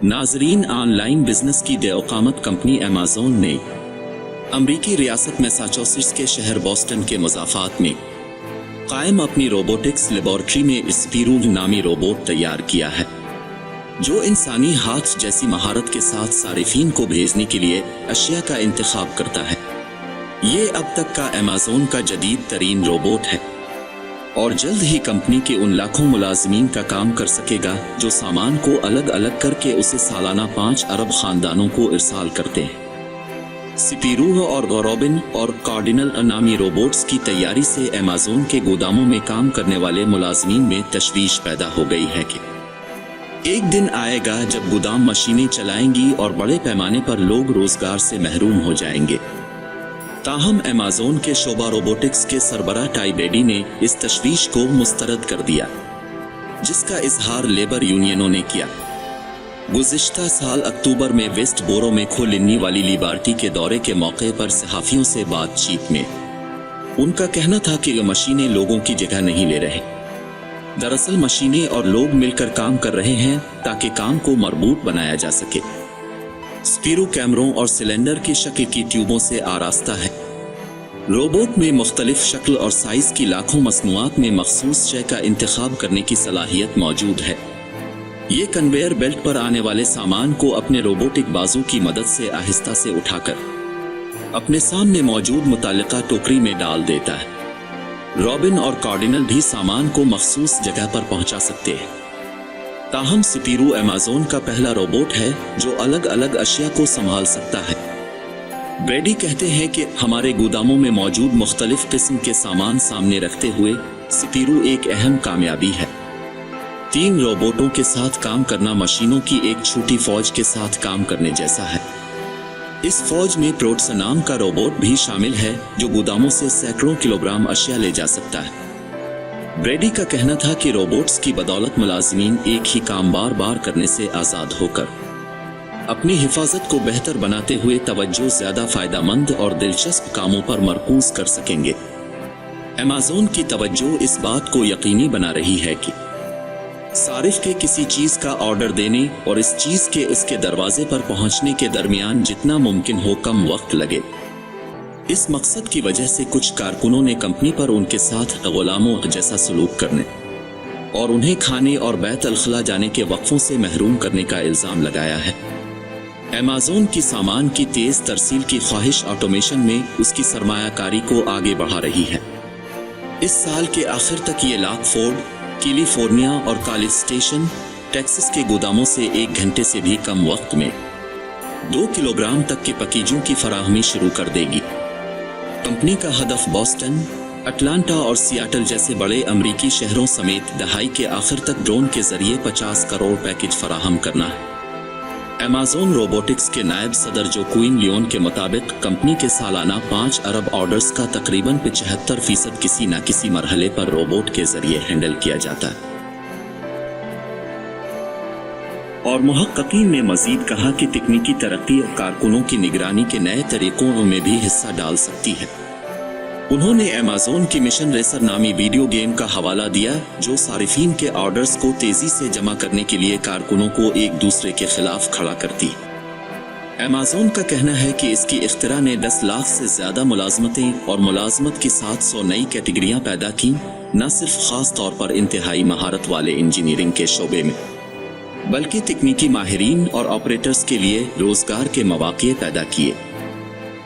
नाजरीन, online business की देओकामत company Amazon ने अमरीकी रियासत मैसाचुसेट्स के शहर बोस्टन के मुज़ाफ़ात में कायम अपनी रोबोटिक्स लेबॉर्ट्री में स्पीरू नामी रोबोट तैयार किया है, जो इंसानी हाथ जैसी महारत के साथ सारिफीन को भेजने के लिए अशिया का इंतखाब करता है। ये अब तक का अमेज़न का जदीद तरीन रोबोट है और जल्द ही कंपनी के उन लाखों मुलाजमीन का काम कर सकेगा जो सामान को अलग अलग करके उसे सालाना 5 अरब खानदानों को इरसाल करते हैं। स्पीरू और रॉबिन और कार्डिनल नामी रोबोट्स की तैयारी से अमेज़न के गोदामों में काम करने वाले मुलाजमीन में तशवीश पैदा हो गई है कि एक दिन आएगा जब गोदाम मशीनें चलाएंगी और बड़े पैमाने पर लोग रोजगार से महरूम हो जाएंगे। ताहम अमेज़न के शोबा रोबोटिक्स के सरबराह टाई बेडी ने इस तशवीश को मुस्तरद कर दिया, जिसका इजहार लेबर यूनियनों ने किया। गुज़िश्ता साल अक्टूबर में वेस्ट बोरो में खोलिन्नी वाली लिबर्टी के दौरे के मौके पर सहाफियों से बातचीत में उनका कहना था कि ये मशीनें लोगों की जगह नहीं ले रहे। दरअसल मशीनें और लोग मिलकर काम कर रहे हैं ताकि काम को मरबूत बनाया जा सके। स्पीरू कैमरों और सिलेंडर की शक्ल की ट्यूबों से आरास्ता है। रोबोट में मुख्तलिफ शक्ल और साइज की लाखों मसनूआत में मखसूस शय का इंतखाब करने की सलाहियत मौजूद है। ये कन्वेयर बेल्ट पर आने वाले सामान को अपने रोबोटिक बाजू की मदद से आहिस्ता से उठाकर अपने सामने मौजूद मुतालिका टोकरी में डाल देता है। रॉबिन और कार्डिनल भी सामान को मखसूस जगह पर पहुंचा सकते हैं। ताहम स्पीरू अमेज़न का पहला रोबोट है जो अलग अलग अशिया को संभाल सकता है। ब्रेडी कहते हैं कि हमारे गोदामों में मौजूद मुख्तलिफ किस्म के सामान सामने रखते हुए स्पीरू एक अहम कामयाबी है। 3 रोबोटों के साथ काम करना मशीनों की एक छोटी फौज के साथ काम करने जैसा है। इस फौज में प्रोट्स नाम का रोबोट भी शामिल है जो गोदामों से सैकड़ों किलोग्राम अशिया ले जा सकता है। ब्रेडी का कहना था कि रोबोट्स की बदौलत मुलाजमीन एक ही काम बार बार करने से आज़ाद होकर अपनी हिफाजत को बेहतर बनाते हुए तवज्जो ज्यादा फायदेमंद और दिलचस्प कामों पर मरकूज कर सकेंगे। अमेज़न की तवज्जो इस बात को यकीनी बना रही है कि सारिफ के किसी चीज का ऑर्डर देने और इस चीज के उसके दरवाजे पर पहुंचने के दरमियान जितना मुमकिन हो कम वक्त लगे। इस मकसद की वजह से कुछ कारकुनों ने कंपनी पर उनके साथ गुलामों जैसा सलूक करने और उन्हें खाने और बैत अल-खला जाने के वक्फों से महरूम करने का इल्जाम लगाया है। अमेज़न की सामान की तेज तरसील की ख्वाहिश ऑटोमेशन में उसकी सरमायाकारी को आगे बढ़ा रही है। इस साल के आखिर तक ये लाख फोर्ड, कैलिफोर्निया और कॉलेज स्टेशन, टेक्सास के गोदामों से 1 घंटे से भी कम वक्त में 2 किलोग्राम तक के पैकेजों की फराहमी शुरू कर देगी। कंपनी का हदफ बोस्टन, अटलांटा और सियाटल जैसे बड़े अमरीकी शहरों समेत दहाई के आखिर तक ड्रोन के जरिए 50 करोड़ पैकेज फराहम करना है। अमेज़न रोबोटिक्स के नायब सदर जो क्वीन लियोन के मुताबिक कंपनी के सालाना 5 अरब ऑर्डर्स का तकरीबन 75% किसी न किसी मरहले पर रोबोट के जरिए हैंडल किया जाता है। और मुहक्किकीन ने मजीद कहा कि तकनीकी तरक्की और कारकुनों की निगरानी के नए तरीकों में भी हिस्सा डाल सकती है। उन्होंने अमेज़न की मिशन रेसर नामी वीडियो गेम का हवाला दिया जो सारिफीन के ऑर्डर्स को तेजी से जमा करने के लिए कारकुनों को एक दूसरे के खिलाफ खड़ा करती है। अमेज़न का कहना है कि इसकी इख्तिरा ने 10 लाख से ज्यादा मुलाजमतें और मुलाजमत की 700 नई कैटेगरियां पैदा की, न सिर्फ खास तौर पर इंतहाई महारत वाले इंजीनियरिंग के शोबे में बल्कि तकनीकी माहिरीन और ऑपरेटर्स के लिए रोजगार के मौके पैदा किए।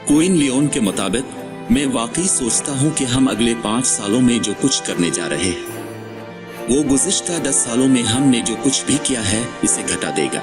क्वीन लियोन के मुताबिक, मैं वाकई सोचता हूं कि हम अगले 5 सालों में जो कुछ करने जा रहे हैं वो गुज़िश्ता 10 सालों में हमने जो कुछ भी किया है इसे घटा देगा।